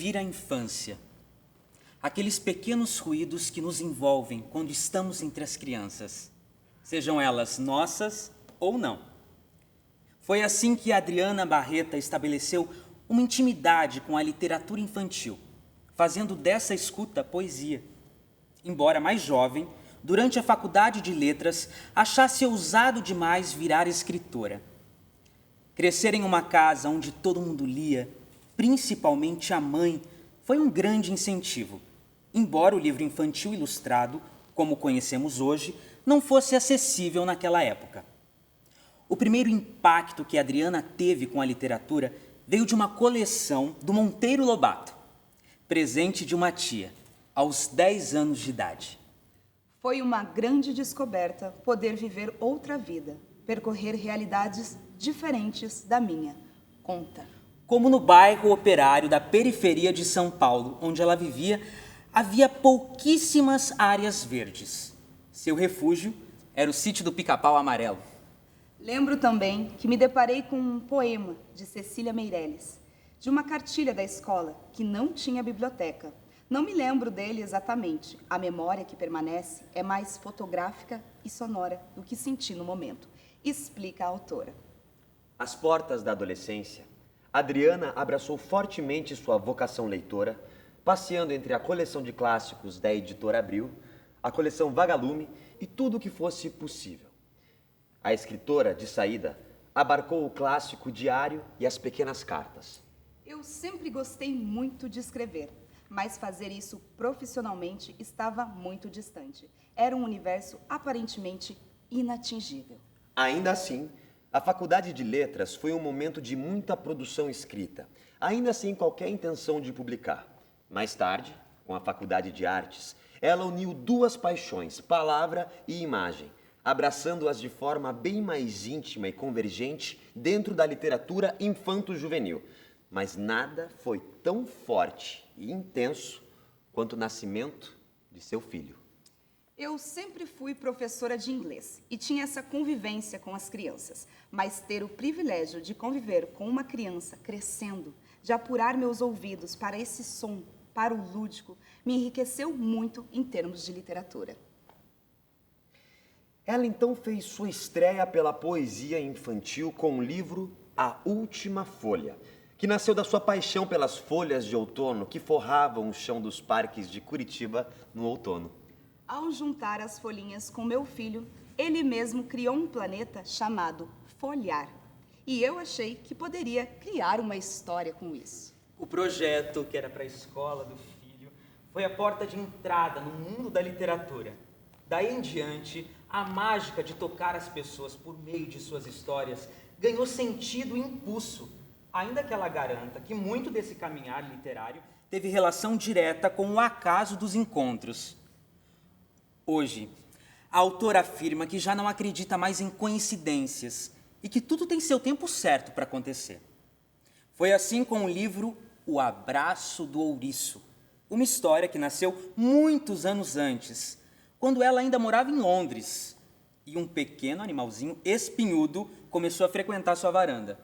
Ouvir a infância. Aqueles pequenos ruídos que nos envolvem quando estamos entre as crianças, sejam elas nossas ou não. Foi assim que Adriana Barreta estabeleceu uma intimidade com a literatura infantil, fazendo dessa escuta poesia. Embora mais jovem, durante a faculdade de letras, achasse ousado demais virar escritora. Crescer em uma casa onde todo mundo lia, principalmente a mãe, foi um grande incentivo, embora o livro infantil ilustrado, como conhecemos hoje, não fosse acessível naquela época. O primeiro impacto que Adriana teve com a literatura veio de uma coleção do Monteiro Lobato, presente de uma tia, aos 10 anos de idade. Foi uma grande descoberta poder viver outra vida, percorrer realidades diferentes da minha. Conta. Como no bairro operário da periferia de São Paulo, onde ela vivia, havia pouquíssimas áreas verdes. Seu refúgio era o sítio do Pica-Pau Amarelo. Lembro também que me deparei com um poema de Cecília Meirelles, de uma cartilha da escola que não tinha biblioteca. Não me lembro dele exatamente. A memória que permanece é mais fotográfica e sonora do que senti no momento. Explica a autora. Às portas da adolescência, Adriana abraçou fortemente sua vocação leitora, passeando entre a coleção de clássicos da editora Abril, a coleção Vagalume e tudo o que fosse possível. A escritora, de saída, abarcou o clássico diário e as pequenas cartas. Eu sempre gostei muito de escrever, mas fazer isso profissionalmente estava muito distante. Era um universo aparentemente inatingível. Ainda assim, a Faculdade de Letras foi um momento de muita produção escrita, ainda sem qualquer intenção de publicar. Mais tarde, com a Faculdade de Artes, ela uniu duas paixões, palavra e imagem, abraçando-as de forma bem mais íntima e convergente dentro da literatura infanto-juvenil. Mas nada foi tão forte e intenso quanto o nascimento de seu filho. Eu sempre fui professora de inglês e tinha essa convivência com as crianças, mas ter o privilégio de conviver com uma criança crescendo, de apurar meus ouvidos para esse som, para o lúdico, me enriqueceu muito em termos de literatura. Ela então fez sua estreia pela poesia infantil com o livro A Última Folha, que nasceu da sua paixão pelas folhas de outono que forravam o chão dos parques de Curitiba no outono. Ao juntar as folhinhas com meu filho, ele mesmo criou um planeta chamado Folhar. E eu achei que poderia criar uma história com isso. O projeto, que era para a escola do filho, foi a porta de entrada no mundo da literatura. Daí em diante, a mágica de tocar as pessoas por meio de suas histórias ganhou sentido e impulso, ainda que ela garanta que muito desse caminhar literário teve relação direta com o acaso dos encontros. Hoje, a autora afirma que já não acredita mais em coincidências e que tudo tem seu tempo certo para acontecer. Foi assim com o livro O Abraço do Ouriço, uma história que nasceu muitos anos antes, quando ela ainda morava em Londres, e um pequeno animalzinho espinhudo começou a frequentar sua varanda.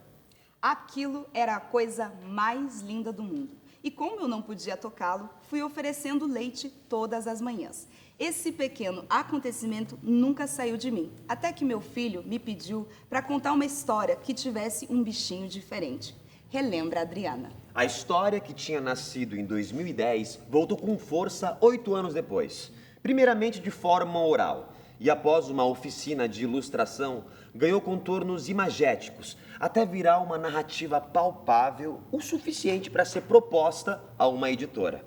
Aquilo era a coisa mais linda do mundo. E como eu não podia tocá-lo, fui oferecendo leite todas as manhãs. Esse pequeno acontecimento nunca saiu de mim, até que meu filho me pediu para contar uma história que tivesse um bichinho diferente. Relembra a Adriana. A história, que tinha nascido em 2010, voltou com força 8 anos depois. Primeiramente de forma oral, e após uma oficina de ilustração, ganhou contornos imagéticos, até virar uma narrativa palpável o suficiente para ser proposta a uma editora.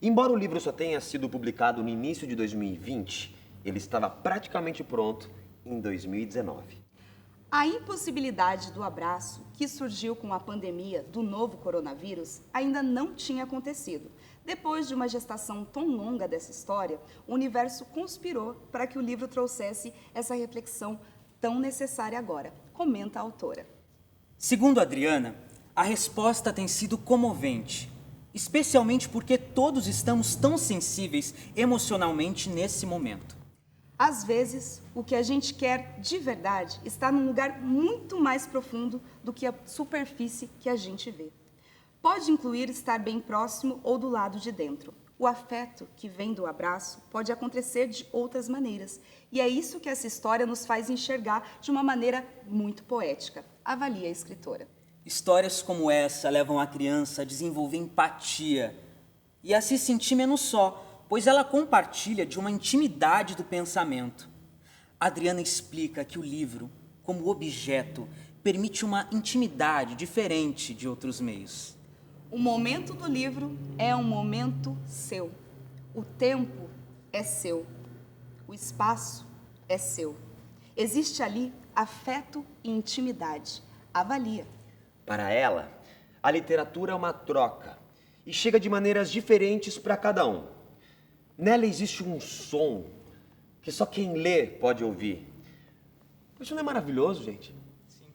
Embora o livro só tenha sido publicado no início de 2020, ele estava praticamente pronto em 2019. A impossibilidade do abraço, que surgiu com a pandemia do novo coronavírus, ainda não tinha acontecido. Depois de uma gestação tão longa dessa história, o universo conspirou para que o livro trouxesse essa reflexão tão necessária agora, comenta a autora. Segundo Adriana, a resposta tem sido comovente, especialmente porque todos estamos tão sensíveis emocionalmente nesse momento. Às vezes, o que a gente quer de verdade está num lugar muito mais profundo do que a superfície que a gente vê. Pode incluir estar bem próximo ou do lado de dentro. O afeto que vem do abraço pode acontecer de outras maneiras. E é isso que essa história nos faz enxergar de uma maneira muito poética. Avalie a escritora. Histórias como essa levam a criança a desenvolver empatia e a se sentir menos só, pois ela compartilha de uma intimidade do pensamento. Adriana explica que o livro, como objeto, permite uma intimidade diferente de outros meios. O momento do livro é um momento seu. O tempo é seu. O espaço é seu. Existe ali afeto e intimidade. Avalia. Para ela, a literatura é uma troca e chega de maneiras diferentes para cada um. Nela existe um som que só quem lê pode ouvir. Isso não é maravilhoso, gente? Sim.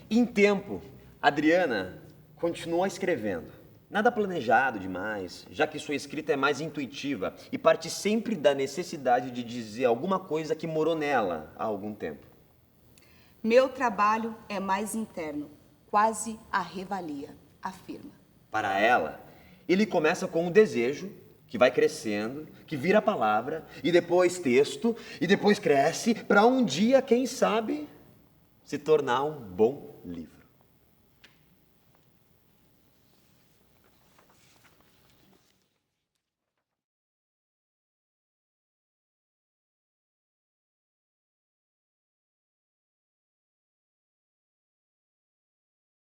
Em tempo, Adriana continua escrevendo. Nada planejado demais, já que sua escrita é mais intuitiva e parte sempre da necessidade de dizer alguma coisa que morou nela há algum tempo. Meu trabalho é mais interno, quase a revalia, afirma. Para ela, ele começa com um desejo que vai crescendo, que vira palavra, e depois texto, e depois cresce, para um dia, quem sabe, se tornar um bom livro.